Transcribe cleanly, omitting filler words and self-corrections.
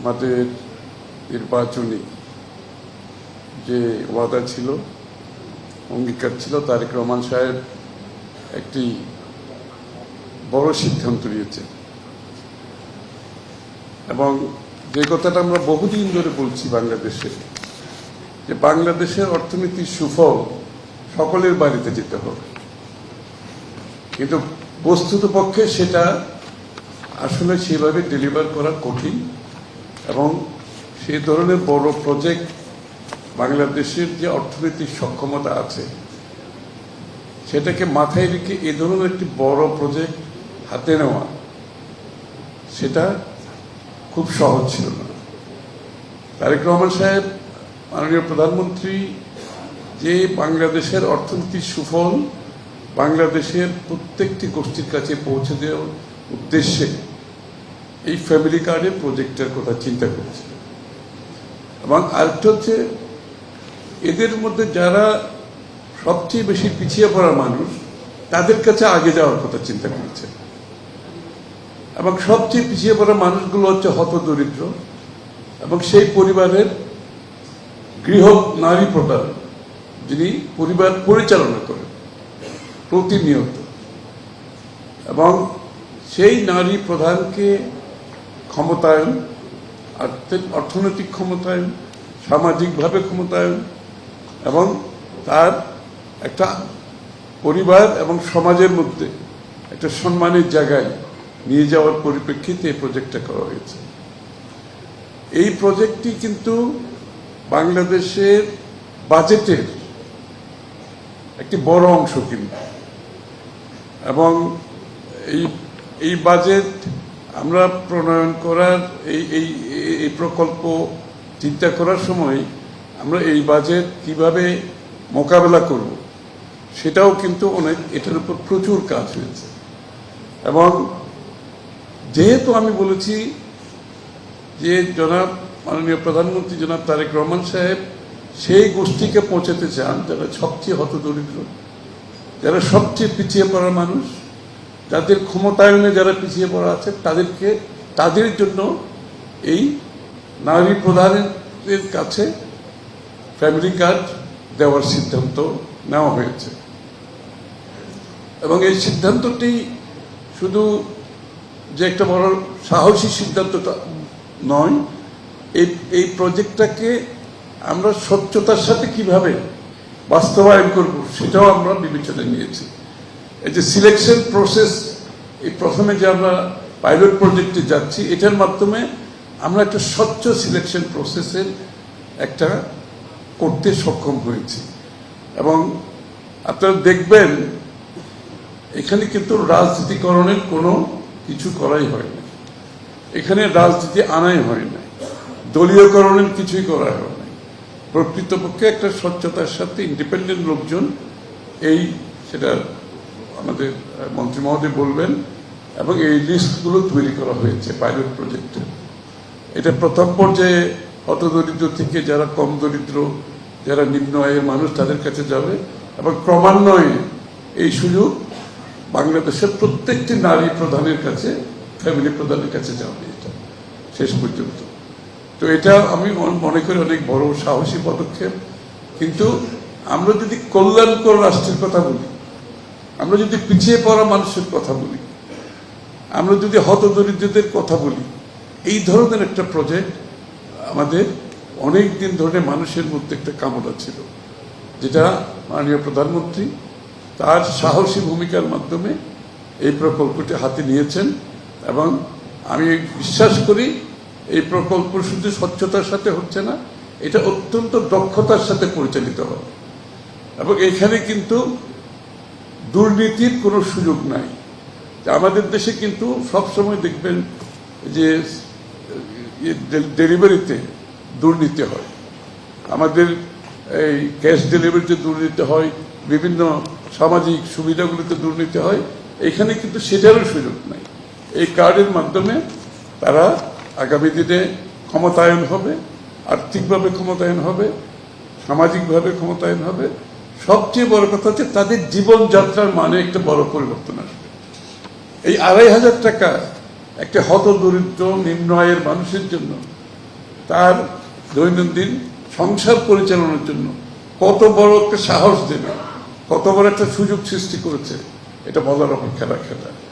আমাদের নির্বাচনী যে ওয়াদা ছিল, অঙ্গীকার ছিল, তারেক রহমান সাহেব একটি বড় সিদ্ধান্ত নিয়েছেন এবং যে কথাটা আমরা বহুদিন ধরে বলছি বাংলাদেশে, যে বাংলাদেশের অর্থনীতির সুফল সকলের বাড়িতে যেতে হবে, কিন্তু বস্তুতপক্ষে সেটা আসলে সেভাবে ডেলিভার করা কঠিন এবং সেই ধরনের বড় প্রজেক্ট বাংলাদেশের যে অর্থনৈতিক সক্ষমতা আছে সেটাকে মাথায় রেখে এ ধরনের একটি বড় প্রজেক্ট হাতে নেওয়া সেটা খুব সহজ ছিল না। তারেক রহমান সাহেব মাননীয় প্রধানমন্ত্রী যে বাংলাদেশের অর্থনীতির সুফল বাংলাদেশের প্রত্যেকটি গোষ্ঠীর কাছে পৌঁছে দেওয়ার উদ্দেশ্যে এই ফ্যামিলি কার্ডের প্রজেক্টের কথা চিন্তা করেছে এবং আরেকটা হচ্ছে এদের মধ্যে যারা সবচেয়ে বেশি পিছিয়ে পড়া মানুষ তাদের কাছে আগে যাওয়ার কথা চিন্তা করেছে এবং সবচেয়ে পিছিয়ে পড়া মানুষগুলো হচ্ছে হতদরিদ্র এবং সেই পরিবারের গৃহ নারী প্রধান যিনি পরিবার পরিচালনা করেন প্রতিনিয়ত, এবং সেই নারী প্রধানকে ক্ষমতায়ন, অর্থনৈতিক ক্ষমতায়ন, সামাজিকভাবে ক্ষমতায়ন এবং তার একটা পরিবার এবং সমাজের মধ্যে একটা সম্মানের জায়গায় নিয়ে যাওয়ার পরিপ্রেক্ষিতে এই প্রজেক্টটা করা হয়েছে। এই প্রজেক্টটি কিন্তু বাংলাদেশের বাজেটের একটি বড় অংশ কিন্তু, এবং এই বাজেট আমরা প্রণয়ন করার এই প্রকল্প চিন্তা করার সময় আমরা এই বাজেট কিভাবে মোকাবেলা করব সেটাও কিন্তু অনেক, এটার উপর প্রচুর কাজ হয়েছে। এবং যেহেতু আমি বলেছি যে জনাব মাননীয় প্রধানমন্ত্রী জনাব তারেক রহমান সাহেব সেই গোষ্ঠীকে পৌঁছাতে চান যারা সবচেয়ে হতদরিদ্র, যারা সবচেয়ে পিছিয়ে পড়া মানুষ, যাদের ক্ষমতায়নে যারা পিছিয়ে পড়া আছে তাদের জন্য এই নারী প্রধানের কাছে ফ্যামিলি কার্ড দেওয়ার সিদ্ধান্ত নেওয়া হয়েছে। এবং এই সিদ্ধান্তটি শুধু যে একটা বড় সাহসী সিদ্ধান্তটা নয়, এই প্রজেক্টটাকে আমরা স্বচ্ছতার সাথে কিভাবে বাস্তবায়ন করব সেটাও আমরা বিবেচনায় নিয়েছি। এই যে সিলেকশন প্রসেস, এই প্রথমে যে আমরা পাইলট প্রজেক্টে যাচ্ছি, এটার মাধ্যমে আমরা একটা স্বচ্ছ সিলেকশন প্রসেসের একটা করতে সক্ষম হয়েছি। এবং আপনারা দেখবেন এখানে কিন্তু রাজনীতিকরণের কোনো কিছু করাই হয় না, এখানে রাজনীতি আনাই হয় না, দলীয়করণের কিছুই করা হয় না। প্রকৃতপক্ষে একটা স্বচ্ছতার সাথে ইন্ডিপেন্ডেন্ট লোকজন সেটা আমাদের মন্ত্রী মহোদয় বলবেন, এবং এই লিস্টগুলো তৈরি করা হয়েছে পাইলট প্রজেক্টে। এটা প্রথম পর্যায়ে হতদরিদ্র থেকে যারা কম দরিদ্র, যারা নিম্ন আয়ের মানুষ তাদের কাছে যাবে, এবং ক্রমান্বয়ে এই সুযোগ বাংলাদেশের প্রত্যেকটি নারী প্রধানের কাছে, ফ্যামিলি প্রধানের কাছে যাবে এটা শেষ পর্যন্ত। তো এটা আমি মনে করি অনেক বড় সাহসী পদক্ষেপ। কিন্তু আমরা যদি কল্যাণকর রাষ্ট্রের কথা বলি, আমরা যদি পিছিয়ে পড়া মানুষের কথা বলি, আমরা যদি হতদরিদ্রদের কথা বলি, এই ধরনের একটা প্রজেক্ট আমাদের অনেক দিন ধরে মানুষের মধ্যে একটা কামনা ছিল, যেটা মাননীয় প্রধানমন্ত্রী তার সাহসী ভূমিকার মাধ্যমে এই প্রকল্পটি হাতে নিয়েছেন। এবং আমি বিশ্বাস করি এই প্রকল্প শুধু স্বচ্ছতার সাথে হচ্ছে না, এটা অত্যন্ত দক্ষতার সাথে পরিচালিত হবে। এবং এখানে কিন্তু দুর্নীতির কোনো সুযোগ নাই। আমাদের দেশে কিন্তু সবসময় দেখবেন যে ডেলিভারিতে দুর্নীতি হয়, আমাদের এই ক্যাশ ডেলিভারিতে দুর্নীতি হয়, বিভিন্ন সামাজিক সুবিধাগুলিতে দুর্নীতি হয়। এখানে কিন্তু সেটারও সুযোগ নাই। এই কার্ডের মাধ্যমে তারা আগামী দিনে ক্ষমতায়ন হবে, আর্থিকভাবে ক্ষমতায়ন হবে, সামাজিকভাবে ক্ষমতায়ন হবে। সবচেয়ে বড় কথা হচ্ছে তাদের জীবনযাত্রার মানে একটা বড় পরিবর্তন আসবে। এই ২৫০০ টাকা একটা হতদরিদ্র নিম্ন আয়ের মানুষের জন্য তার দৈনন্দিন সংসার পরিচালনার জন্য কত বড় একটা সাহস দেবে, কত বড় একটা সুযোগ সৃষ্টি করেছে, এটা বলার অপেক্ষা রাখে না।